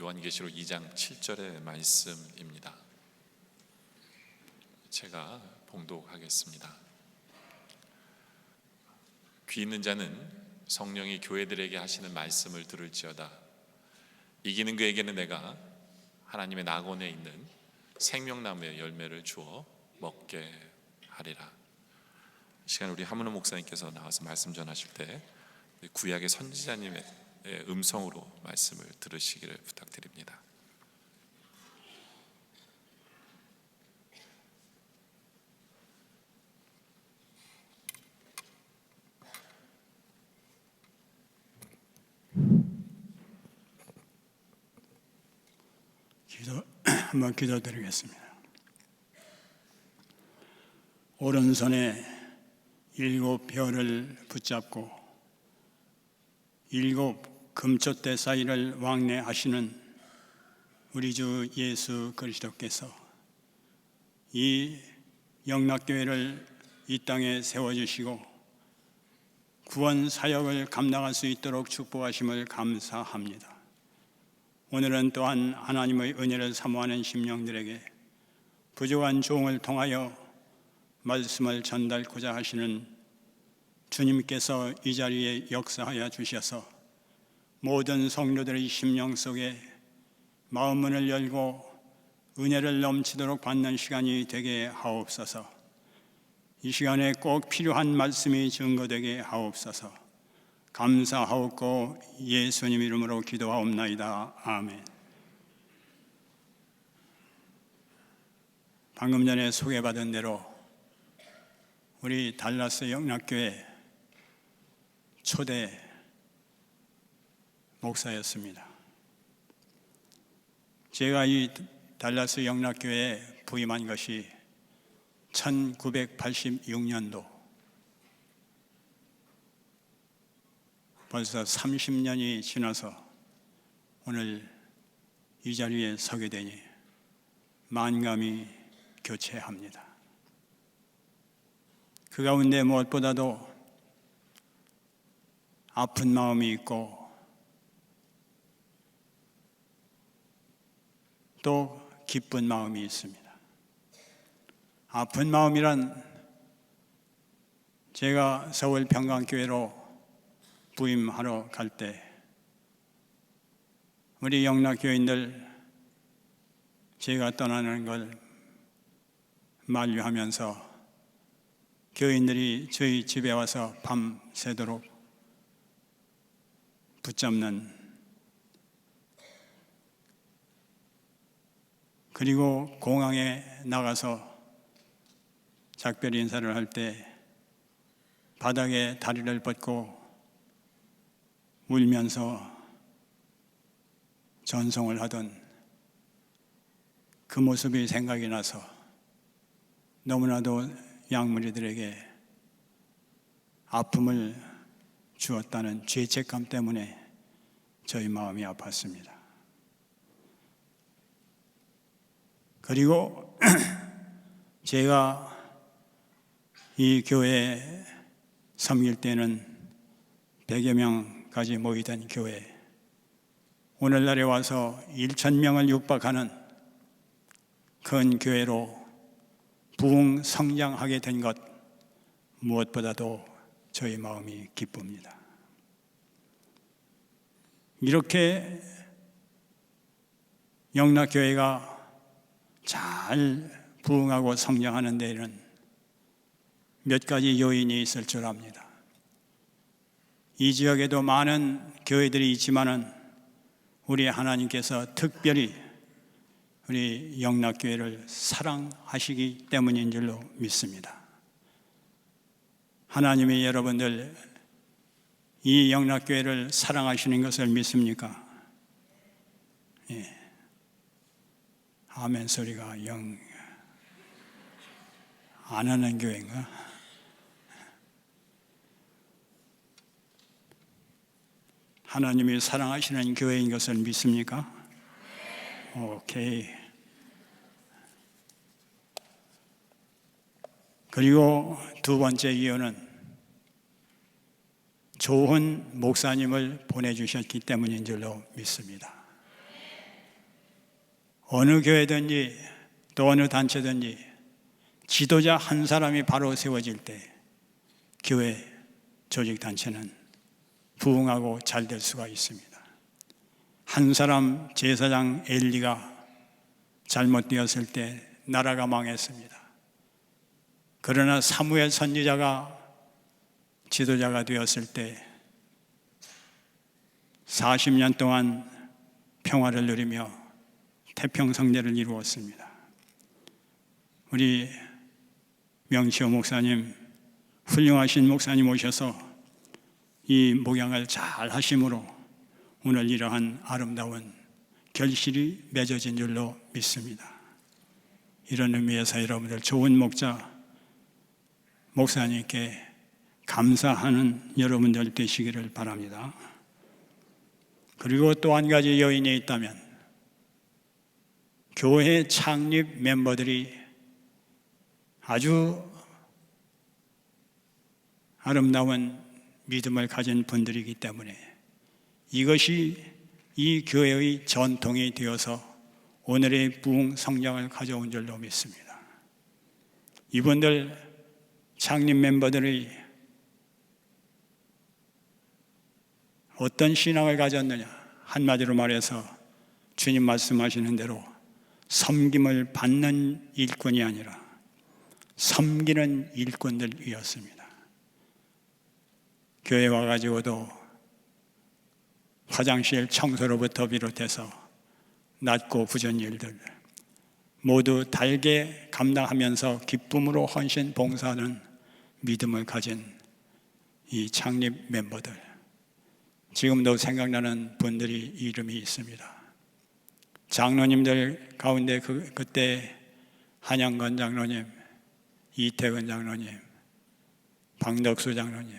요한계시록 2장 7절의 말씀입니다. 제가 봉독하겠습니다. 귀 있는 자는 성령이 교회들에게 하시는 말씀을 들을지어다. 이기는 그에게는 내가 하나님의 낙원에 있는 생명나무의 열매를 주어 먹게 하리라. 이 시간 우리 하문호 목사님께서 나와서 말씀 전하실 때 구약의 선지자님의 음성으로 말씀을 들으시기를 부탁드립니다. 한번 기도드리겠습니다. 오른손에 7 별을 붙잡고 7 금촛대 사이를 왕래하시는 우리 주 예수 그리스도께서 이 영락교회를 이 땅에 세워주시고 구원 사역을 감당할 수 있도록 축복하심을 감사합니다. 오늘은 또한 하나님의 은혜를 사모하는 심령들에게 부족한 종을 통하여 말씀을 전달하고자 하시는 주님께서 이 자리에 역사하여 주셔서 모든 성도들의 심령 속에 마음문을 열고 은혜를 넘치도록 받는 시간이 되게 하옵소서. 이 시간에 꼭 필요한 말씀이 증거되게 하옵소서. 감사하옵고 예수님 이름으로 기도하옵나이다. 아멘. 방금 전에 소개받은 대로 우리 달라스 영락교회 초대 목사였습니다. 제가 이 달라스 영락교회에 부임한 것이 1986년도 벌써 30년이 지나서 오늘 이 자리에 서게 되니 만감이 교체합니다. 그 가운데 무엇보다도 아픈 마음이 있고 또 기쁜 마음이 있습니다. 아픈 마음이란 제가 서울 평강교회로 부임하러 갈 때 우리 영락교인들 제가 떠나는 걸 만류하면서 교인들이 저희 집에 와서 밤새도록 붙잡는, 그리고 공항에 나가서 작별 인사를 할 때 바닥에 다리를 뻗고 울면서 전송을 하던 그 모습이 생각이 나서 너무나도 양무리들에게 아픔을 주었다는 죄책감 때문에 저희 마음이 아팠습니다. 그리고 제가 이 교회에 섬길 때는 100여 명까지 모이던 교회, 오늘날에 와서 1,000명을 육박하는 큰 교회로 부흥 성장하게 된 것, 무엇보다도 저희 마음이 기쁩니다. 이렇게 영락교회가 잘 부흥하고 성장하는 데에는 몇 가지 요인이 있을 줄 압니다. 이 지역에도 많은 교회들이 있지만은 우리 하나님께서 특별히 우리 영락교회를 사랑하시기 때문인 줄로 믿습니다. 하나님이 여러분들 이 영락교회를 사랑하시는 것을 믿습니까? 예. 아멘 소리가 영 안 하는 교회인가? 하나님이 사랑하시는 교회인 것을 믿습니까? 오케이. 그리고 두 번째 이유는 좋은 목사님을 보내주셨기 때문인 줄로 믿습니다. 어느 교회든지 또 어느 단체든지 지도자 한 사람이 바로 세워질 때 교회 조직 단체는 부흥하고 잘 될 수가 있습니다. 한 사람 제사장 엘리가 잘못되었을 때 나라가 망했습니다. 그러나 사무엘 선지자가 지도자가 되었을 때 40년 동안 평화를 누리며 태평성대를 이루었습니다. 우리 명치호 목사님, 훌륭하신 목사님 오셔서 이 목양을 잘 하심으로 오늘 이러한 아름다운 결실이 맺어진 줄로 믿습니다. 이런 의미에서 여러분들 좋은 목자, 목사님께 감사하는 여러분들 되시기를 바랍니다. 그리고 또 한 가지 요인이 있다면 교회 창립 멤버들이 아주 아름다운 믿음을 가진 분들이기 때문에 이것이 이 교회의 전통이 되어서 오늘의 부흥 성장을 가져온 줄로 믿습니다. 이분들 창립 멤버들이 어떤 신앙을 가졌느냐? 한마디로 말해서 주님 말씀하시는 대로 섬김을 받는 일꾼이 아니라 섬기는 일꾼들이었습니다. 교회 와가지고도 화장실 청소로부터 비롯해서 낮고 부전 일들 모두 달게 감당하면서 기쁨으로 헌신 봉사하는 믿음을 가진 이 창립 멤버들, 지금도 생각나는 분들이 이름이 있습니다. 장로님들 가운데 그때 한양건 장로님, 이태근 장로님, 방덕수 장로님,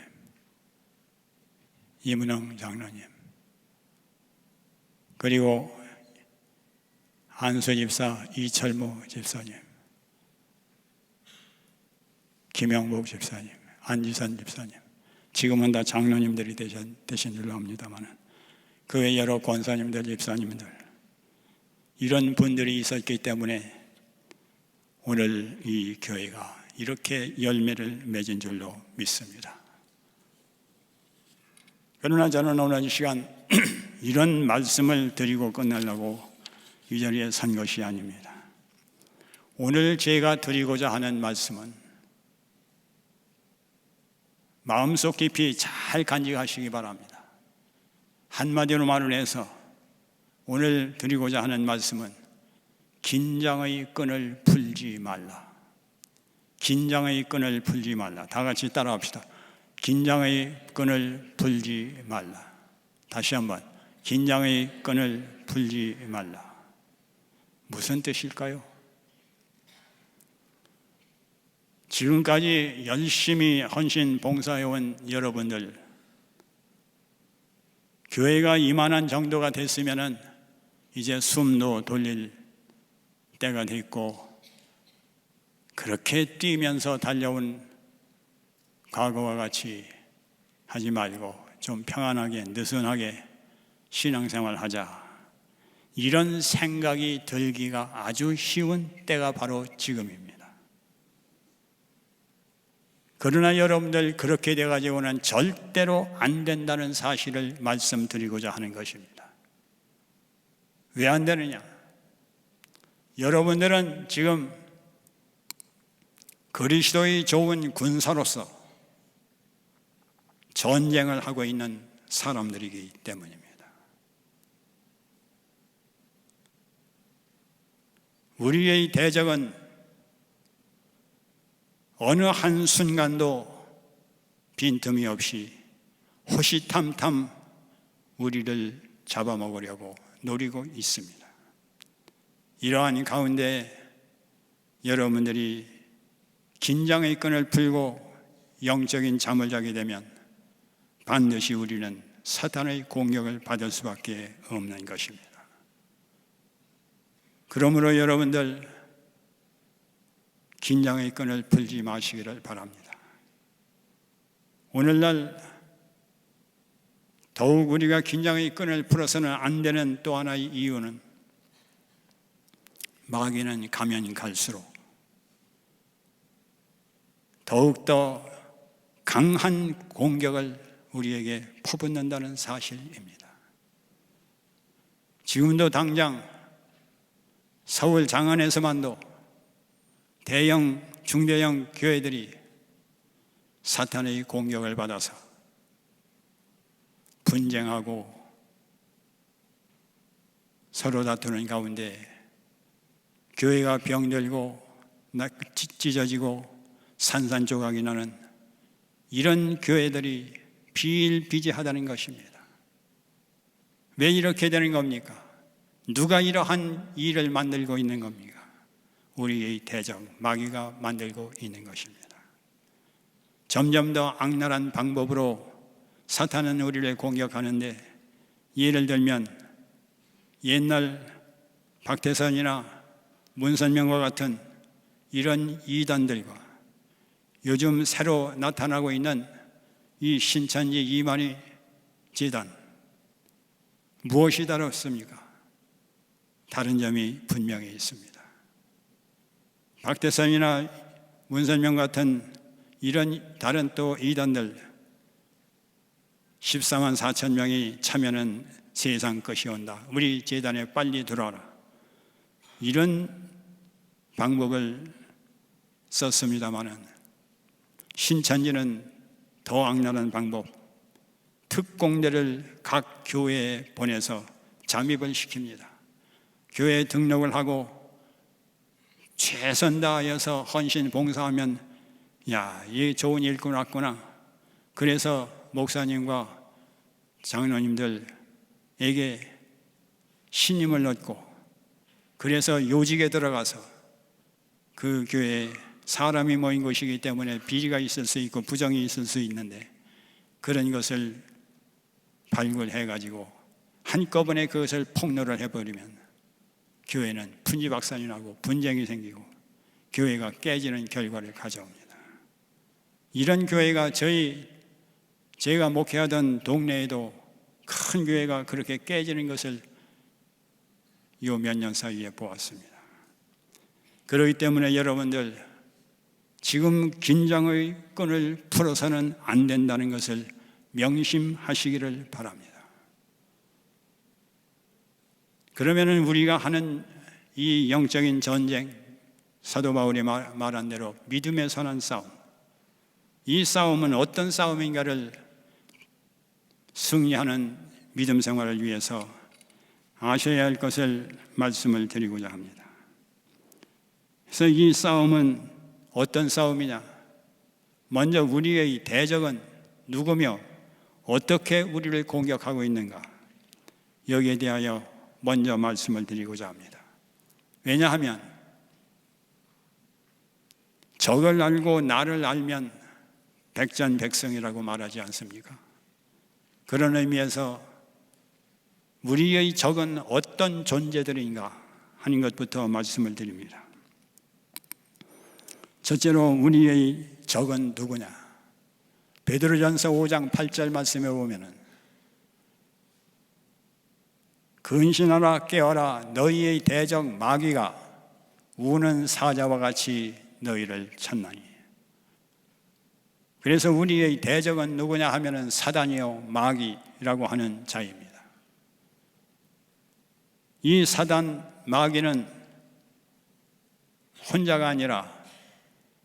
이문영 장로님, 그리고 안수 집사, 이철무 집사님, 김영복 집사님, 안지선 집사님, 지금은 다 장로님들이 되신 줄로 압니다만 그 외 여러 권사님들, 집사님들 이런 분들이 있었기 때문에 오늘 이 교회가 이렇게 열매를 맺은 줄로 믿습니다. 그러나 저는 오늘 이 시간 이런 말씀을 드리고 끝내려고 이 자리에 선 것이 아닙니다. 오늘 제가 드리고자 하는 말씀은 마음속 깊이 잘 간직하시기 바랍니다. 한마디로 말을 해서 오늘 드리고자 하는 말씀은 긴장의 끈을 풀지 말라. 긴장의 끈을 풀지 말라. 다 같이 따라합시다. 긴장의 끈을 풀지 말라. 다시 한번 긴장의 끈을 풀지 말라. 무슨 뜻일까요? 지금까지 열심히 헌신 봉사해온 여러분들, 교회가 이만한 정도가 됐으면 이제 숨도 돌릴 때가 됐고, 그렇게 뛰면서 달려온 과거와 같이 하지 말고 좀 평안하게 느슨하게 신앙생활 하자, 이런 생각이 들기가 아주 쉬운 때가 바로 지금입니다. 그러나 여러분들 그렇게 돼가지고는 절대로 안 된다는 사실을 말씀드리고자 하는 것입니다. 왜 안 되느냐? 여러분들은 지금 그리스도의 좋은 군사로서 전쟁을 하고 있는 사람들이기 때문입니다. 우리의 대적은 어느 한순간도 빈틈이 없이 호시탐탐 우리를 잡아먹으려고 노리고 있습니다. 이러한 가운데 여러분들이 긴장의 끈을 풀고 영적인 잠을 자게 되면 반드시 우리는 사탄의 공격을 받을 수밖에 없는 것입니다. 그러므로 여러분들 긴장의 끈을 풀지 마시기를 바랍니다. 오늘날 더욱 우리가 긴장의 끈을 풀어서는 안 되는 또 하나의 이유는 마귀는 가면 갈수록 더욱더 강한 공격을 우리에게 퍼붓는다는 사실입니다. 지금도 당장 서울 장안에서만도 대형, 중대형 교회들이 사탄의 공격을 받아서 분쟁하고 서로 다투는 가운데 교회가 병들고 찢어지고 산산조각이 나는 이런 교회들이 비일비재하다는 것입니다. 왜 이렇게 되는 겁니까? 누가 이러한 일을 만들고 있는 겁니까? 우리의 대적 마귀가 만들고 있는 것입니다. 점점 더 악랄한 방법으로 사탄은 우리를 공격하는데, 예를 들면 옛날 박태선이나 문선명과 같은 이런 이단들과 요즘 새로 나타나고 있는 이 신천지 이만희 재단, 무엇이 다릅습니까? 다른 점이 분명히 있습니다. 박태선이나 문선명 같은 이런 다른 또 이단들 14만 4천 명이 참여는 세상 것이 온다, 우리 재단에 빨리 들어와라, 이런 방법을 썼습니다마는 신천지는 더 악랄한 방법, 특공대를 각 교회에 보내서 잠입을 시킵니다. 교회에 등록을 하고 최선 다하여서 헌신 봉사하면 야, 이 좋은 일꾼 왔구나. 그래서 목사님과 장로님들에게 신임을 얻고, 그래서 요직에 들어가서 그 교회에 사람이 모인 곳이기 때문에 비리가 있을 수 있고 부정이 있을 수 있는데, 그런 것을 발굴해가지고 한꺼번에 그것을 폭로를 해버리면 교회는 분지박산이 나고 분쟁이 생기고 교회가 깨지는 결과를 가져옵니다. 이런 교회가 제가 목회하던 동네에도 큰 교회가 그렇게 깨지는 것을 요 몇 년 사이에 보았습니다. 그렇기 때문에 여러분들, 지금 긴장의 끈을 풀어서는 안 된다는 것을 명심하시기를 바랍니다. 그러면은 우리가 하는 이 영적인 전쟁, 사도 바울이 말한 대로 믿음에 선한 싸움, 이 싸움은 어떤 싸움인가를 승리하는 믿음 생활을 위해서 아셔야 할 것을 말씀을 드리고자 합니다. 그래서 이 싸움은 어떤 싸움이냐? 먼저 우리의 대적은 누구며 어떻게 우리를 공격하고 있는가? 여기에 대하여 먼저 말씀을 드리고자 합니다. 왜냐하면 적을 알고 나를 알면 백전백승이라고 말하지 않습니까? 그런 의미에서 우리의 적은 어떤 존재들인가 하는 것부터 말씀을 드립니다. 첫째로 우리의 적은 누구냐? 베드로전서 5장 8절 말씀에 보면은 근신하라 깨어라, 너희의 대적 마귀가 우는 사자와 같이 너희를 찾나니. 그래서 우리의 대적은 누구냐 하면은 사단이요 마귀라고 하는 자입니다. 이 사단 마귀는 혼자가 아니라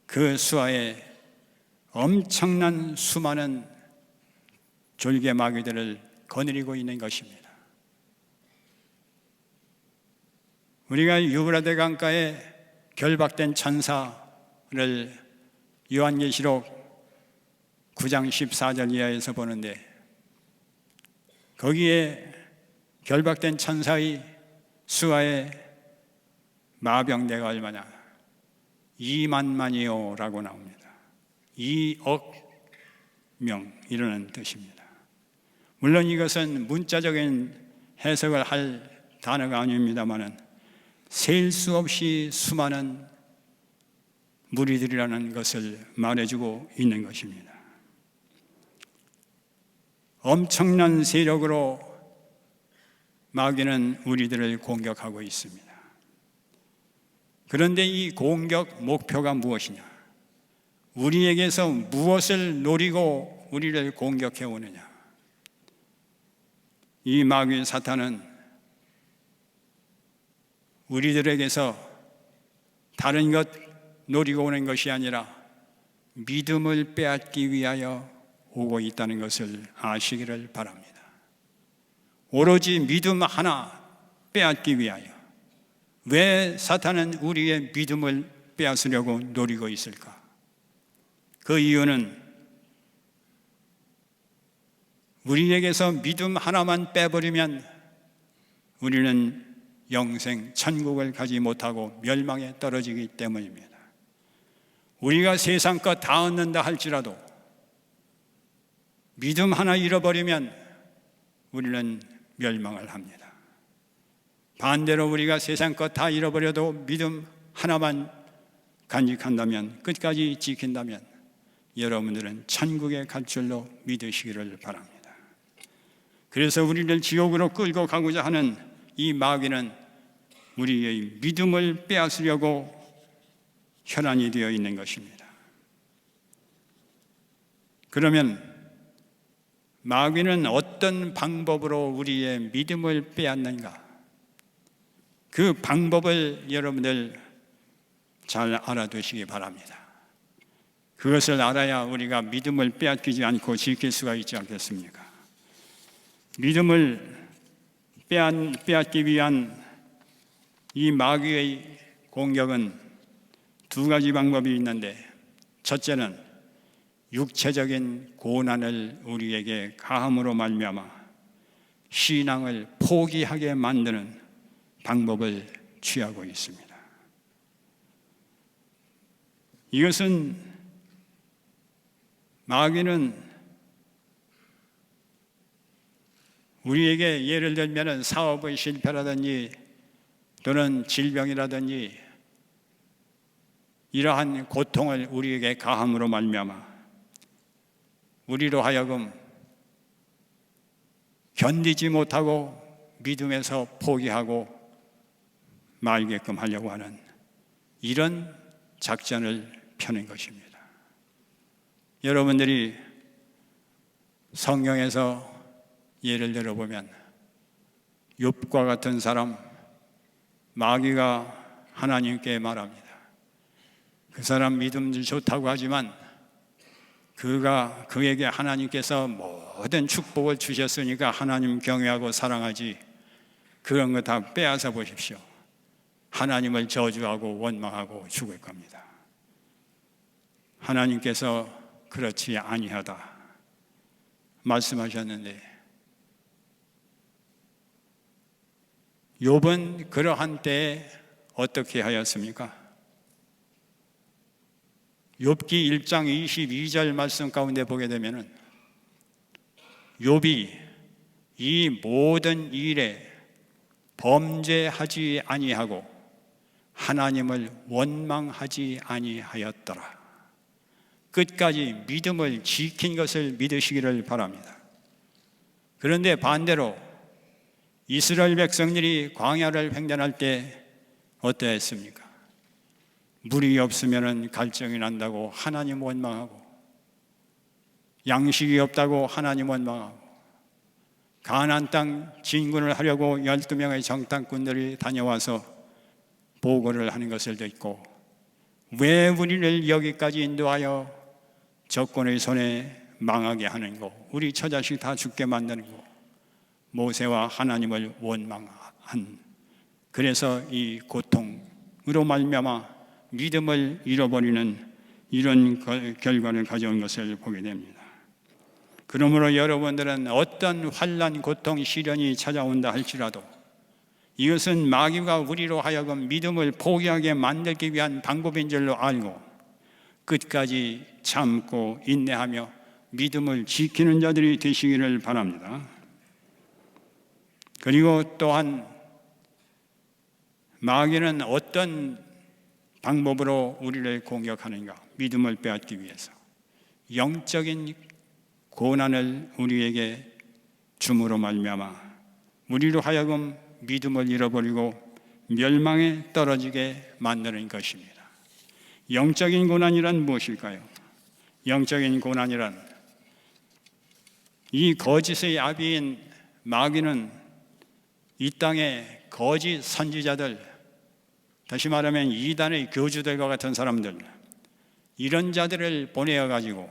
그 수하에 엄청난 수많은 졸개 마귀들을 거느리고 있는 것입니다. 우리가 유브라데 강가에 결박된 천사를 요한계시록 9장 14절 이하에서 보는데, 거기에 결박된 천사의 수하의 마병대가 얼마냐? 2만만이요 라고 나옵니다. 2억 명 이라는 뜻입니다. 물론 이것은 문자적인 해석을 할 단어가 아닙니다만은 셀 수 없이 수많은 무리들이라는 것을 말해주고 있는 것입니다. 엄청난 세력으로 마귀는 우리들을 공격하고 있습니다. 그런데 이 공격 목표가 무엇이냐? 우리에게서 무엇을 노리고 우리를 공격해 오느냐? 이 마귀 사탄은 우리들에게서 다른 것 노리고 오는 것이 아니라 믿음을 빼앗기 위하여 오고 있다는 것을 아시기를 바랍니다. 오로지 믿음 하나 빼앗기 위하여. 왜 사탄은 우리의 믿음을 빼앗으려고 노리고 있을까? 그 이유는 우리에게서 믿음 하나만 빼버리면 우리는 영생 천국을 가지 못하고 멸망에 떨어지기 때문입니다. 우리가 세상 것 다 얻는다 할지라도 믿음 하나 잃어버리면 우리는 멸망을 합니다. 반대로 우리가 세상 것 다 잃어버려도 믿음 하나만 간직한다면, 끝까지 지킨다면 여러분들은 천국에 갈 줄로 믿으시기를 바랍니다. 그래서 우리를 지옥으로 끌고 가고자 하는 이 마귀는 우리의 믿음을 빼앗으려고 혈안이 되어 있는 것입니다. 그러면 마귀는 어떤 방법으로 우리의 믿음을 빼앗는가? 그 방법을 여러분들 잘 알아두시기 바랍니다. 그것을 알아야 우리가 믿음을 빼앗기지 않고 지킬 수가 있지 않겠습니까? 믿음을 빼앗기 위한 이 마귀의 공격은 두 가지 방법이 있는데, 첫째는 육체적인 고난을 우리에게 가함으로 말미암아 신앙을 포기하게 만드는 방법을 취하고 있습니다. 이것은 마귀는 우리에게 예를 들면 사업의 실패라든지 또는 질병이라든지 이러한 고통을 우리에게 가함으로 말미암아 우리로 하여금 견디지 못하고 믿음에서 포기하고 말게끔 하려고 하는 이런 작전을 펴는 것입니다. 여러분들이 성경에서 예를 들어보면 욥과 같은 사람, 마귀가 하나님께 말합니다. 그 사람 믿음도 좋다고 하지만 그에게 하나님께서 모든 축복을 주셨으니까 하나님 경외하고 사랑하지, 그런 거 다 빼앗아 보십시오. 하나님을 저주하고 원망하고 죽을 겁니다. 하나님께서 그렇지 아니하다 말씀하셨는데, 욥은 그러한 때에 어떻게 하였습니까? 욥기 1장 22절 말씀 가운데 보게 되면은 욥이 이 모든 일에 범죄하지 아니하고 하나님을 원망하지 아니하였더라. 끝까지 믿음을 지킨 것을 믿으시기를 바랍니다. 그런데 반대로 이스라엘 백성들이 광야를 횡단할 때 어떠했습니까? 물이 없으면 갈증이 난다고 하나님 원망하고, 양식이 없다고 하나님 원망하고, 가나안 땅 진군을 하려고 12명의 정탐꾼들이 다녀와서 보고를 하는 것을 듣고, 왜 우리를 여기까지 인도하여 적군의 손에 망하게 하는 거, 우리 처자식 다 죽게 만드는 거, 모세와 하나님을 원망한, 그래서 이 고통으로 말미암아 믿음을 잃어버리는 이런 결과를 가져온 것을 보게 됩니다. 그러므로 여러분들은 어떤 환난, 고통, 시련이 찾아온다 할지라도 이것은 마귀가 우리로 하여금 믿음을 포기하게 만들기 위한 방법인 줄로 알고 끝까지 참고 인내하며 믿음을 지키는 자들이 되시기를 바랍니다. 그리고 또한 마귀는 어떤 방법으로 우리를 공격하는가? 믿음을 빼앗기 위해서 영적인 고난을 우리에게 줌으로 말미암아 우리로 하여금 믿음을 잃어버리고 멸망에 떨어지게 만드는 것입니다. 영적인 고난이란 무엇일까요? 영적인 고난이란 이 거짓의 아비인 마귀는 이 땅에 거짓 선지자들, 다시 말하면 이단의 교주들과 같은 사람들, 이런 자들을 보내어 가지고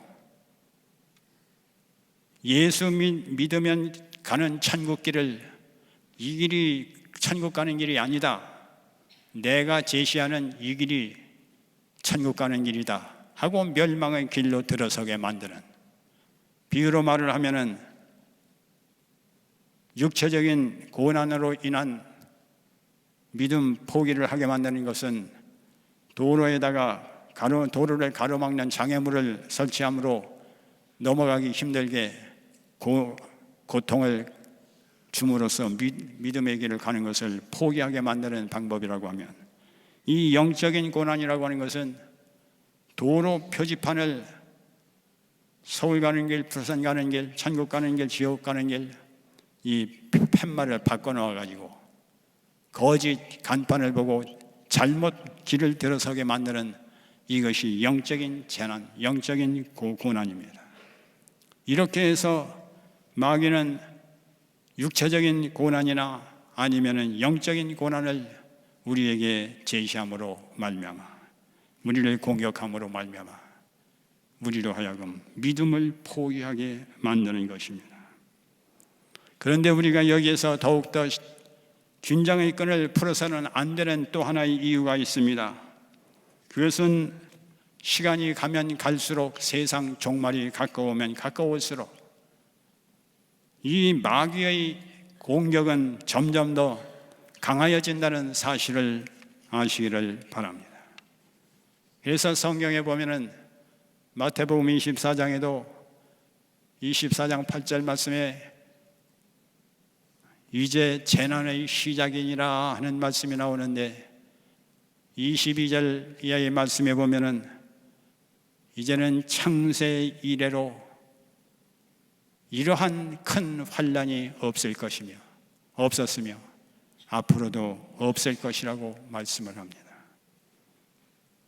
예수 믿으면 가는 천국 길을, 이 길이 천국 가는 길이 아니다, 내가 제시하는 이 길이 천국 가는 길이다 하고 멸망의 길로 들어서게 만드는, 비유로 말을 하면은 육체적인 고난으로 인한 믿음 포기를 하게 만드는 것은 도로에다가 도로를 가로막는 장애물을 설치함으로 넘어가기 힘들게 고통을 줌으로써 믿음의 길을 가는 것을 포기하게 만드는 방법이라고 하면, 이 영적인 고난이라고 하는 것은 도로 표지판을 서울 가는 길, 부산 가는 길, 천국 가는 길, 지옥 가는 길, 이 팻말을 바꿔놓아 가지고 거짓 간판을 보고 잘못 길을 들어서게 만드는, 이것이 영적인 재난, 영적인 고난입니다. 이렇게 해서 마귀는 육체적인 고난이나 아니면은 영적인 고난을 우리에게 제시함으로 말미암아, 우리를 공격함으로 말미암아 우리로 하여금 믿음을 포기하게 만드는 것입니다. 그런데 우리가 여기에서 더욱더 긴장의 끈을 풀어서는 안 되는 또 하나의 이유가 있습니다. 그것은 시간이 가면 갈수록, 세상 종말이 가까우면 가까울수록 이 마귀의 공격은 점점 더 강하여진다는 사실을 아시기를 바랍니다. 그래서 성경에 보면은 마태복음 24장에도 24장 8절 말씀에 이제 재난의 시작이니라 하는 말씀이 나오는데, 22절 이하의 말씀에 보면은 이제는 창세 이래로 이러한 큰 환난이 없었으며 앞으로도 없을 것이라고 말씀을 합니다.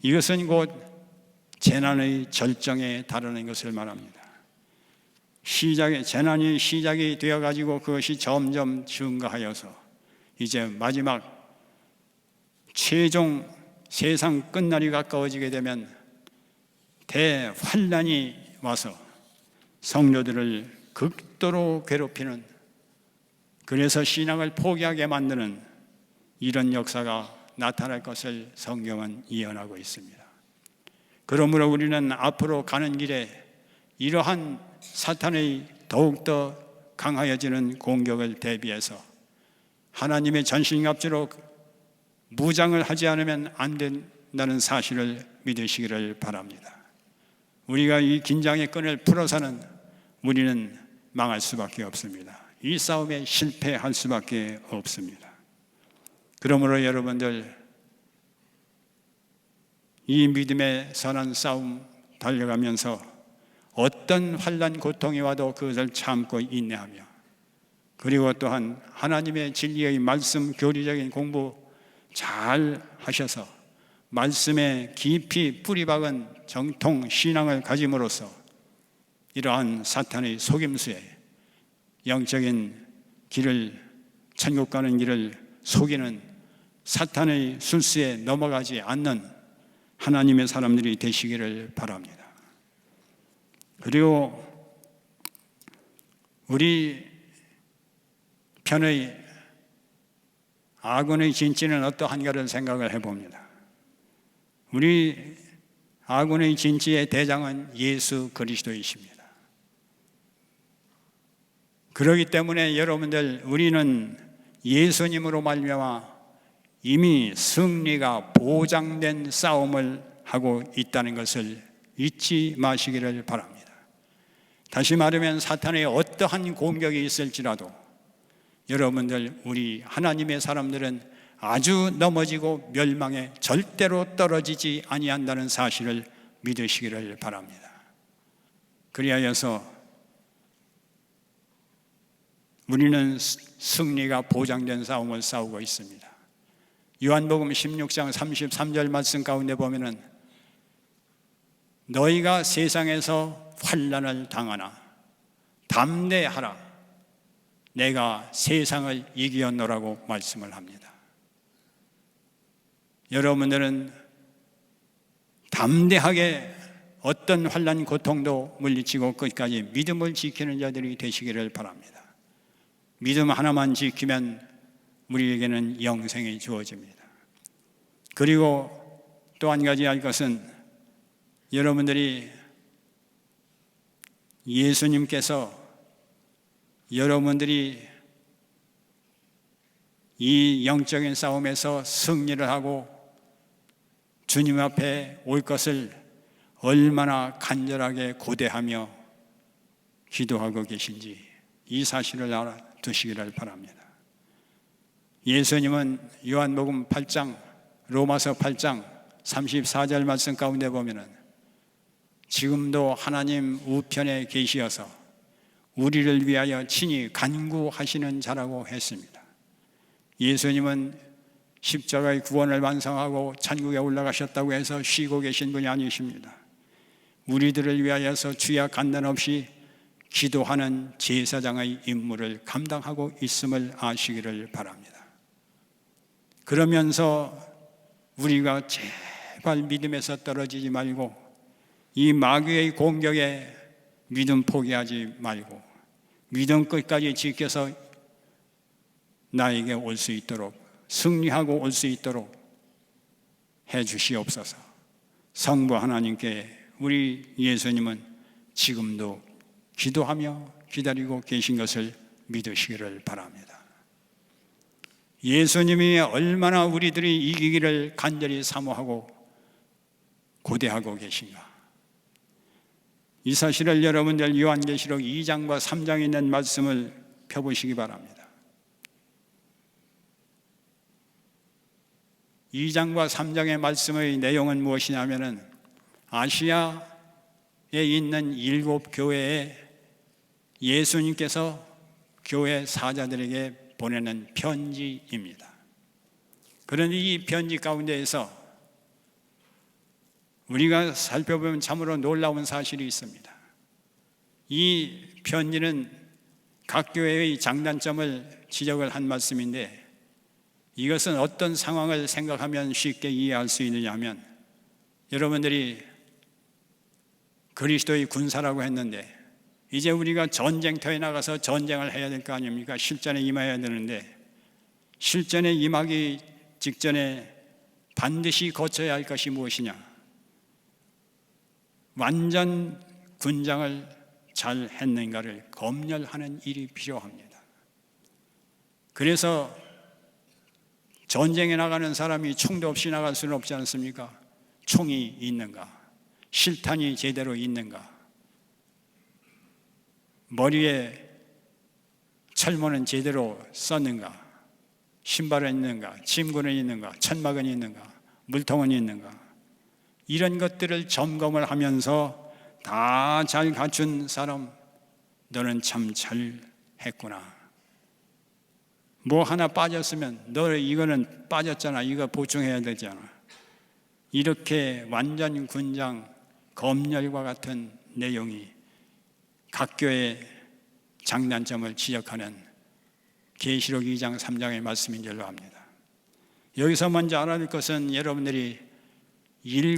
이것은 곧 재난의 절정에 다루는 것을 말합니다. 재난이 시작이 되어가지고 그것이 점점 증가하여서 이제 마지막 최종 세상 끝날이 가까워지게 되면 대환난이 와서 성도들을 극도로 괴롭히는, 그래서 신앙을 포기하게 만드는 이런 역사가 나타날 것을 성경은 예언하고 있습니다. 그러므로 우리는 앞으로 가는 길에 이러한 사탄의 더욱더 강하여지는 공격을 대비해서 하나님의 전신갑주로 무장을 하지 않으면 안 된다는 사실을 믿으시기를 바랍니다. 우리가 이 긴장의 끈을 풀어서는 우리는 망할 수밖에 없습니다. 이 싸움에 실패할 수밖에 없습니다. 그러므로 여러분들, 이 믿음의 선한 싸움 달려가면서 어떤 환난 고통이 와도 그것을 참고 인내하며, 그리고 또한 하나님의 진리의 말씀 교리적인 공부 잘 하셔서 말씀에 깊이 뿌리박은 정통 신앙을 가짐으로써 이러한 사탄의 속임수에 영적인 길을, 천국 가는 길을 속이는 사탄의 술수에 넘어가지 않는 하나님의 사람들이 되시기를 바랍니다. 그리고 우리 편의 아군의 진지는 어떠한가를 생각을 해봅니다. 우리 아군의 진지의 대장은 예수 그리스도이십니다. 그렇기 때문에 여러분들, 우리는 예수님으로 말미암아 이미 승리가 보장된 싸움을 하고 있다는 것을 잊지 마시기를 바랍니다. 다시 말하면 사탄의 어떠한 공격이 있을지라도 여러분들, 우리 하나님의 사람들은 아주 넘어지고 멸망에 절대로 떨어지지 아니한다는 사실을 믿으시기를 바랍니다. 그리하여서 우리는 승리가 보장된 싸움을 싸우고 있습니다. 요한복음 16장 33절 말씀 가운데 보면은 너희가 세상에서 환난을 당하나 담대하라 내가 세상을 이기었노라고 말씀을 합니다. 여러분들은 담대하게 어떤 환난 고통도 물리치고 끝까지 믿음을 지키는 자들이 되시기를 바랍니다. 믿음 하나만 지키면 우리에게는 영생이 주어집니다. 그리고 또 한 가지 할 것은 여러분들이 예수님께서 여러분들이 이 영적인 싸움에서 승리를 하고 주님 앞에 올 것을 얼마나 간절하게 고대하며 기도하고 계신지 이 사실을 알아두시기를 바랍니다. 예수님은 요한복음 8장, 로마서 8장 34절 말씀 가운데 보면은 지금도 하나님 우편에 계시어서 우리를 위하여 친히 간구하시는 자라고 했습니다. 예수님은 십자가의 구원을 완성하고 천국에 올라가셨다고 해서 쉬고 계신 분이 아니십니다. 우리들을 위하여서 주야 간단 없이 기도하는 제사장의 임무를 감당하고 있음을 아시기를 바랍니다. 그러면서 우리가 제발 믿음에서 떨어지지 말고 이 마귀의 공격에 믿음 포기하지 말고 믿음 끝까지 지켜서 나에게 올 수 있도록 승리하고 올 수 있도록 해 주시옵소서. 성부 하나님께 우리 예수님은 지금도 기도하며 기다리고 계신 것을 믿으시기를 바랍니다. 예수님이 얼마나 우리들이 이기기를 간절히 사모하고 고대하고 계신가. 이 사실을 여러분들 요한계시록 2장과 3장에 있는 말씀을 펴보시기 바랍니다. 2장과 3장의 말씀의 내용은 무엇이냐면은 아시아에 있는 7 교회에 예수님께서 교회 사자들에게 보내는 편지입니다. 그런데 이 편지 가운데에서 우리가 살펴보면 참으로 놀라운 사실이 있습니다. 이 편지는 각 교회의 장단점을 지적을 한 말씀인데 이것은 어떤 상황을 생각하면 쉽게 이해할 수 있느냐면 여러분들이 그리스도의 군사라고 했는데 이제 우리가 전쟁터에 나가서 전쟁을 해야 될 거 아닙니까? 실전에 임해야 되는데 실전에 임하기 직전에 반드시 거쳐야 할 것이 무엇이냐? 완전 군장을 잘 했는가를 검열하는 일이 필요합니다. 그래서 전쟁에 나가는 사람이 총도 없이 나갈 수는 없지 않습니까? 총이 있는가? 실탄이 제대로 있는가? 머리에 철모는 제대로 썼는가? 신발은 있는가? 침구는 있는가? 천막은 있는가? 물통은 있는가? 이런 것들을 점검을 하면서 다 잘 갖춘 사람, 너는 참 잘 했구나. 뭐 하나 빠졌으면 너 이거는 빠졌잖아, 이거 보충해야 되잖아. 이렇게 완전 군장 검열과 같은 내용이 각 교회의 장단점을 지적하는 계시록 2장 3장의 말씀인 줄로 압니다. 여기서 먼저 알아야 할 것은 여러분들이 7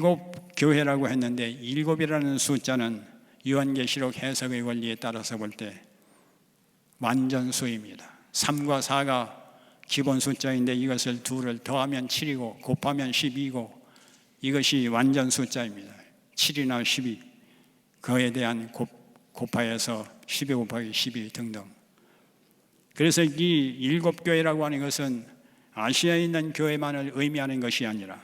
교회라고 했는데 7이라는 숫자는 요한계시록 해석의 원리에 따라서 볼 때 완전수입니다. 3과 4가 기본 숫자인데 이것을 2를 더하면 7이고 곱하면 12이고 이것이 완전 숫자입니다. 7이나 12 그에 대한 곱하여서 12 곱하기 12 등등. 그래서 이 7 교회라고 하는 것은 아시아에 있는 교회만을 의미하는 것이 아니라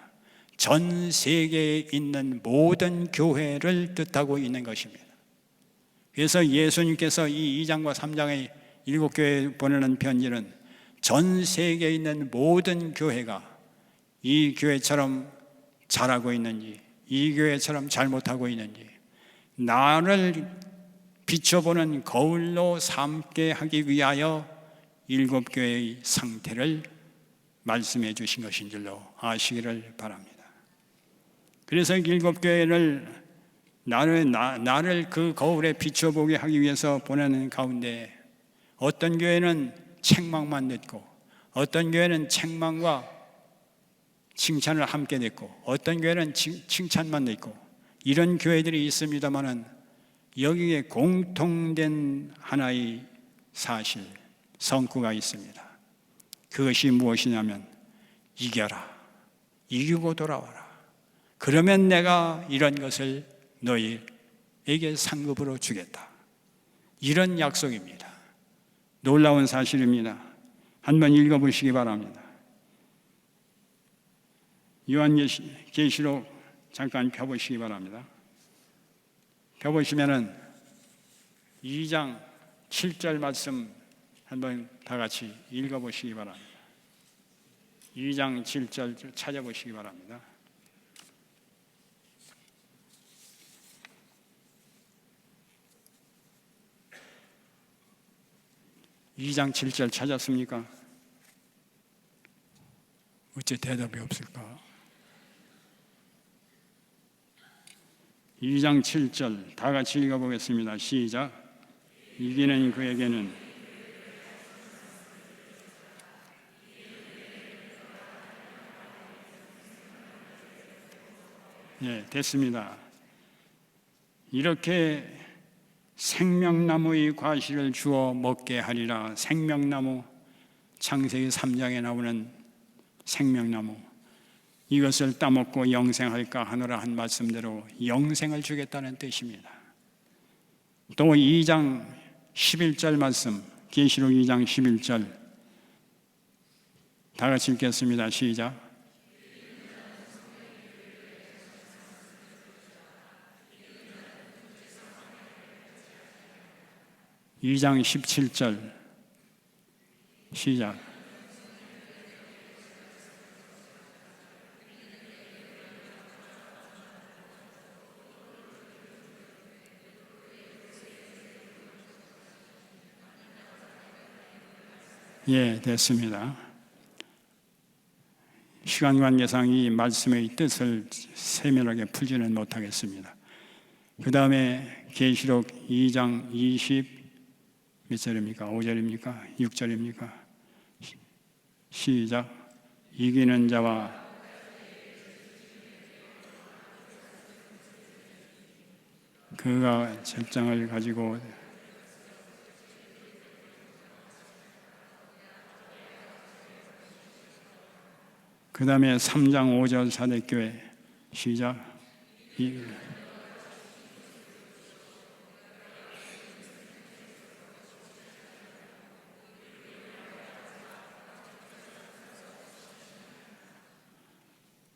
전 세계에 있는 모든 교회를 뜻하고 있는 것입니다. 그래서 예수님께서 이 2장과 3장의 7 교회에 보내는 편지는 전 세계에 있는 모든 교회가 이 교회처럼 잘하고 있는지 이 교회처럼 잘못하고 있는지 나를 비춰보는 거울로 삼게 하기 위하여 7 교회의 상태를 말씀해 주신 것인 줄로 아시기를 바랍니다. 그래서 7교회를 나를 그 거울에 비춰보게 하기 위해서 보내는 가운데 어떤 교회는 책망만 듣고 어떤 교회는 책망과 칭찬을 함께 듣고 어떤 교회는 칭찬만 듣고 이런 교회들이 있습니다마는 여기에 공통된 하나의 사실, 성구가 있습니다. 그것이 무엇이냐면 이겨라, 이기고 돌아와라. 그러면 내가 이런 것을 너희에게 상급으로 주겠다. 이런 약속입니다. 놀라운 사실입니다. 한번 읽어보시기 바랍니다. 요한계시록 잠깐 펴보시기 바랍니다. 펴보시면은 2장 7절 말씀 한번 다 같이 읽어보시기 바랍니다. 2장 7절 찾아보시기 바랍니다. (2장 7절) 찾았습니까? 어째 대답이 없을까? 2장 7절 다 같이 읽어보겠습니다. 시작. 이기는 그에게는 됐습니다. 이렇게 생명나무의 과실을 주어 먹게 하리라. 생명나무, 창세기 3장에 나오는 생명나무, 이것을 따먹고 영생할까 하노라 한 말씀대로 영생을 주겠다는 뜻입니다. 또 2장 11절 말씀, 계시록 2장 11절 다 같이 읽겠습니다. 시작. (2장 17절) 시작. 됐습니다. 시간 관계상 이 말씀의 뜻을 세밀하게 풀지는 못하겠습니다. 그 다음에 계시록 2장 20 몇 절입니까? 5절입니까? 6절입니까? 시작. 이기는 자와 그가 책장을 가지고 그 다음에 3장 5절 사대교회 시작.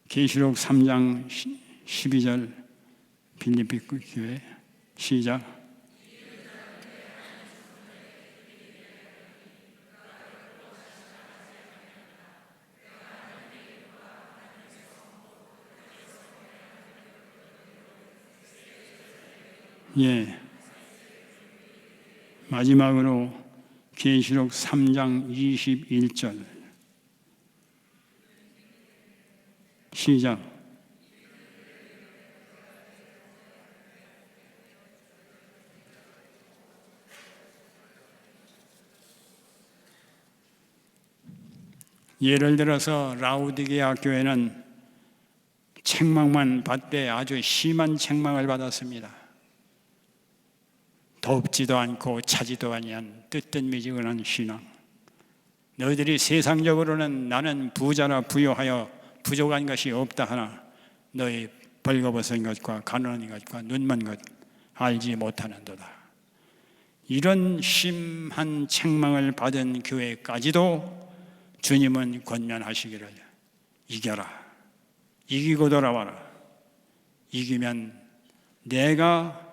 계시록 3장 12절 빌립비 교회 시작. 마지막으로 계시록 3장 21절 시작. 예를 들어서 라우디게아 교회는 책망만 받되 아주 심한 책망을 받았습니다. 덥지도 않고 차지도 아니한 뜨뜻미지근한 신앙. 너희들이 세상적으로는 나는 부자라 부유하여 부족한 것이 없다 하나 너희 벌거벗은 것과 가난한 것과 눈먼 것 알지 못하는도다. 이런 심한 책망을 받은 교회까지도 주님은 권면하시기를 이겨라, 이기고 돌아와라. 이기면 내가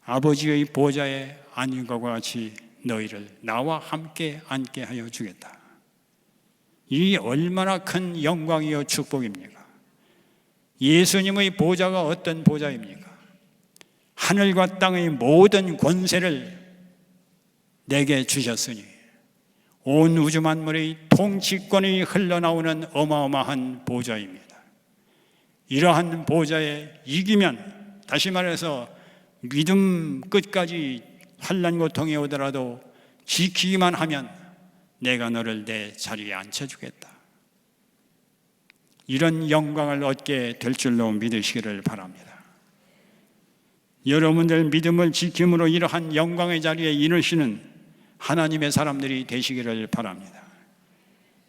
아버지의 보좌에 앉은 것과 같이 너희를 나와 함께 앉게 하여 주겠다. 이 얼마나 큰 영광이요 축복입니까? 예수님의 보좌가 어떤 보좌입니까? 하늘과 땅의 모든 권세를 내게 주셨으니 온 우주 만물의 통치권이 흘러나오는 어마어마한 보좌입니다. 이러한 보좌에 이기면, 다시 말해서 믿음 끝까지 환난 고통이 오더라도 지키기만 하면 내가 너를 내 자리에 앉혀주겠다. 이런 영광을 얻게 될 줄로 믿으시기를 바랍니다. 여러분들 믿음을 지킴으로 이러한 영광의 자리에 이르시는 하나님의 사람들이 되시기를 바랍니다.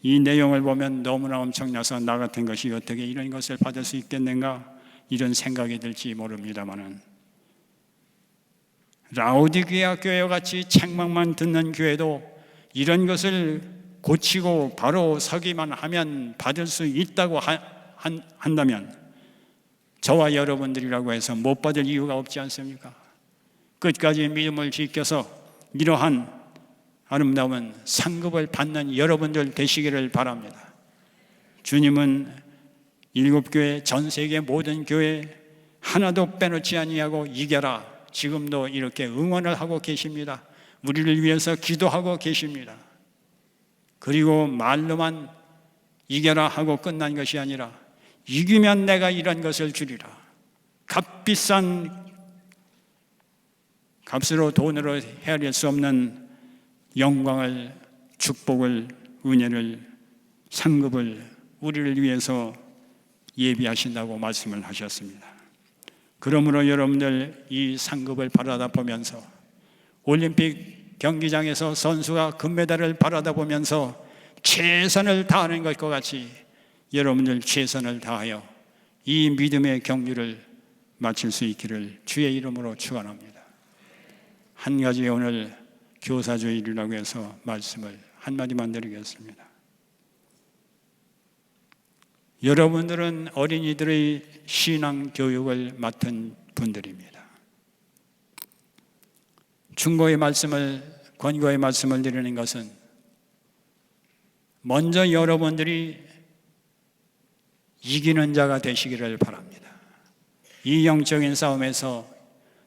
이 내용을 보면 너무나 엄청나서 나 같은 것이 어떻게 이런 것을 받을 수 있겠는가 이런 생각이 들지 모릅니다마는, 라오디게아 교회와 같이 책망만 듣는 교회도 이런 것을 고치고 바로 서기만 하면 받을 수 있다고 한다면 저와 여러분들이라고 해서 못 받을 이유가 없지 않습니까? 끝까지 믿음을 지켜서 이러한 아름다운 상급을 받는 여러분들 되시기를 바랍니다. 주님은 7교회, 전 세계 모든 교회 하나도 빼놓지 아니하고 이겨라, 지금도 이렇게 응원을 하고 계십니다. 우리를 위해서 기도하고 계십니다. 그리고 말로만 이겨라 하고 끝난 것이 아니라 이기면 내가 이런 것을 주리라. 값비싼 값으로 돈으로 헤아릴 수 없는 영광을, 축복을, 은혜를, 상급을 우리를 위해서 예비하신다고 말씀을 하셨습니다. 그러므로 여러분들 이 상급을 바라다 보면서, 올림픽 경기장에서 선수가 금메달을 바라다 보면서 최선을 다하는 것과 같이 여러분들 최선을 다하여 이 믿음의 경주를 마칠 수 있기를 주의 이름으로 축원합니다. 한 가지 오늘 교사주일이라고 해서 말씀을 한마디만 드리겠습니다. 여러분들은 어린이들의 신앙 교육을 맡은 분들입니다. 충고의 말씀을, 권고의 말씀을 드리는 것은 먼저 여러분들이 이기는 자가 되시기를 바랍니다. 이 영적인 싸움에서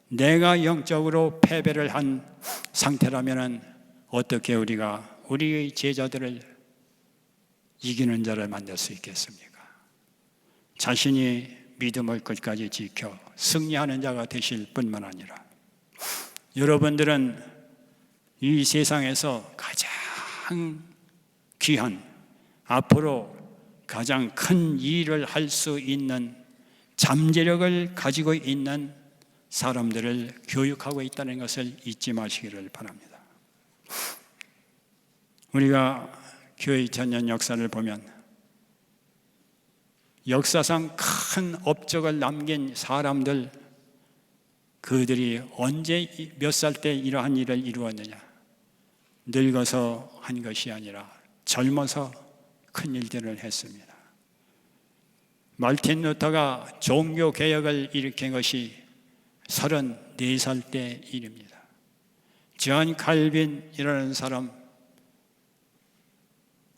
내가 영적으로 패배를 한 상태라면 어떻게 우리가 우리의 제자들을 이기는 자를 만들 수 있겠습니까? 자신이 믿음을 끝까지 지켜 승리하는 자가 되실 뿐만 아니라 여러분들은 이 세상에서 가장 귀한, 앞으로 가장 큰 일을 할 수 있는 잠재력을 가지고 있는 사람들을 교육하고 있다는 것을 잊지 마시기를 바랍니다. 우리가 교회 2000년 역사를 보면 역사상 큰 업적을 남긴 사람들, 그들이 언제 몇 살 때 이러한 일을 이루었느냐? 늙어서 한 것이 아니라 젊어서 큰 일들을 했습니다. 말틴 루터가 종교 개혁을 일으킨 것이 34살 때 일입니다. 존 칼빈이라는 사람,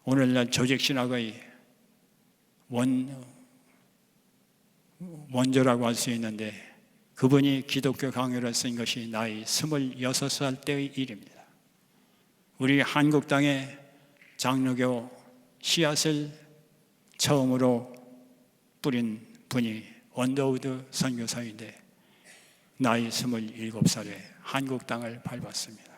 오늘날 조직신학의 원조라고 할 수 있는데 그분이 기독교 강요를 쓴 것이 나이 26살 때의 일입니다. 우리 한국 땅에 장로교 씨앗을 처음으로 뿌린 분이 언더우드 선교사인데 나이 27살에 한국 땅을 밟았습니다.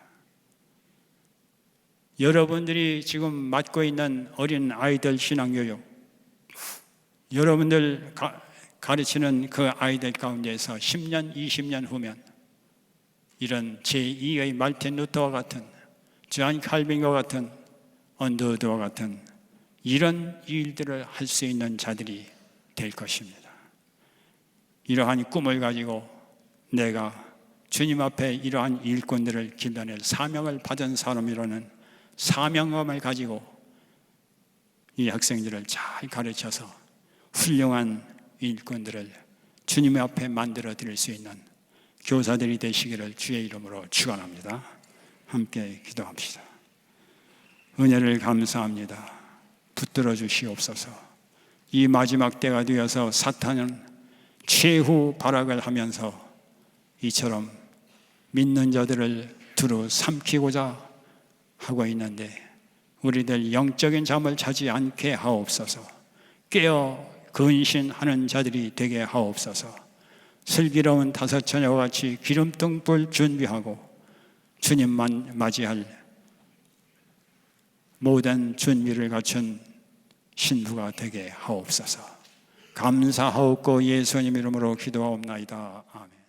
여러분들이 지금 맡고 있는 어린 아이들 신앙교육, 여러분들 가르치는 그 아이들 가운데서 10년, 20년 후면 이런 제2의 말틴 루터와 같은, 존 칼빈과 같은, 언더우드와 같은 이런 일들을 할 수 있는 자들이 될 것입니다. 이러한 꿈을 가지고 내가 주님 앞에 이러한 일꾼들을 길러낼 사명을 받은 사람이라는 사명감을 가지고 이 학생들을 잘 가르쳐서 훌륭한 일꾼들을 주님 앞에 만들어 드릴 수 있는 교사들이 되시기를 주의 이름으로 축원합니다. 함께 기도합시다. 은혜를 감사합니다. 붙들어 주시옵소서. 이 마지막 때가 되어서 사탄은 최후 발악을 하면서 이처럼 믿는 자들을 두루 삼키고자 하고 있는데 우리들 영적인 잠을 자지 않게 하옵소서. 깨어 근신하는 자들이 되게 하옵소서. 슬기로운 다섯 처녀와 같이 기름등불 준비하고 주님만 맞이할 모든 준비를 갖춘 신부가 되게 하옵소서. 감사하옵고 예수님 이름으로 기도하옵나이다. 아멘.